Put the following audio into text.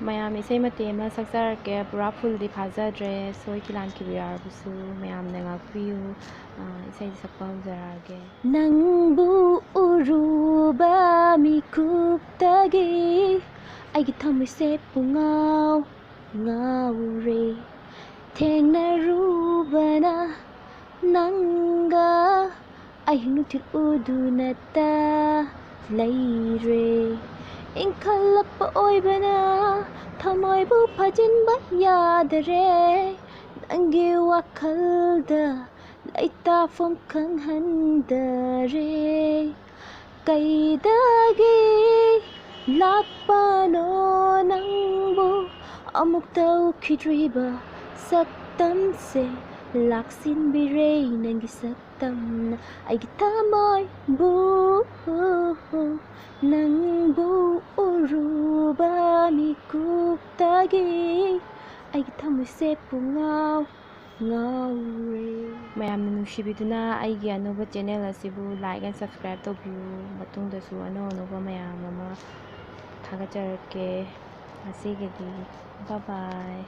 ꯃꯌꯥꯝ ꯏꯁꯩ ꯃꯇꯦꯛ ꯑꯃ ꯁꯛꯆꯔꯛꯀꯦ ꯄꯨꯔꯥ ꯐꯨꯜꯗꯤ ꯐꯥꯖꯗ꯭ꯔꯦ ꯁꯣꯏꯈꯤ ꯂꯥꯟꯈꯤꯕ ꯌꯥꯎꯔꯕꯁꯨ ꯃꯌꯥꯝꯅ ꯉꯥꯛꯄꯤꯌꯨ ꯏꯁꯩ ꯁꯛꯄ ꯍꯧꯖꯔꯛꯑꯒꯦ ꯅꯪꯕꯨ ꯎꯔꯨꯕ ꯃꯤꯀꯨꯞꯇꯒꯤ ꯑꯩꯒꯤ ꯊꯃꯣꯏꯁꯦ ꯄꯨꯡꯉꯥꯎ ꯉꯥꯎꯔꯦ ꯊꯦꯡꯅꯔꯨꯕꯅ ꯅꯪꯒ ꯑꯍꯤꯡ ꯅꯨꯡꯊꯤꯜ ꯎꯗꯨꯅꯇ ꯂꯩꯔꯦ ꯏꯟꯈꯠꯂꯛꯄ ꯑꯣꯏꯕꯅ ꯊꯃꯣꯏꯕꯨ ꯐꯥꯖꯤꯟꯕ ꯌꯥꯗꯔꯦ ꯅꯪꯒꯤ ꯋꯥꯈꯜꯗ ꯂꯩꯇꯥꯐꯝ ꯈꯪꯍꯟꯗꯔꯦ ꯀꯩꯗꯒꯤ ꯂꯥꯛꯄꯅꯣ ꯅꯪꯕꯨ ꯑꯃꯨꯛꯇ ꯎꯈꯤꯗ꯭ꯔꯤꯕ ꯁꯛꯇꯝꯁꯦ ꯂꯥꯛꯁꯤꯟꯕꯤꯔꯦ ꯅꯪꯒꯤ ꯁꯛꯇꯝꯅ ꯑꯩꯒꯤ ꯊꯃꯣꯏꯕꯨ ꯅꯪꯕꯨ 우루바 미국따기 ꯑꯩꯒꯤ ꯊꯃꯣꯏꯁꯦ ꯄꯨꯡꯉꯥꯎ ꯉꯥꯎꯔꯦ ꯃꯌꯥꯝꯅ ꯅꯨꯡꯁꯤꯕꯤꯗꯨꯅ ꯑꯩꯒꯤ ꯑꯅꯧꯕ ꯆꯦꯅꯦꯜ ꯑꯁꯤꯕꯨ ꯂꯥꯏꯛ ꯑꯦꯟ ꯁꯕꯁꯀ꯭ꯔꯥꯏꯕ ꯇꯧꯕꯤꯌꯨ ꯃꯇꯨꯡꯗꯁꯨ ꯑꯅꯧ ꯑꯅꯧꯕ ꯃꯌꯥꯝ ꯑꯃ ꯊꯥꯒꯠꯆꯔꯛꯀꯦ ꯉꯁꯤꯒꯤꯗꯤ ꯕꯥꯏ ꯕꯥꯏ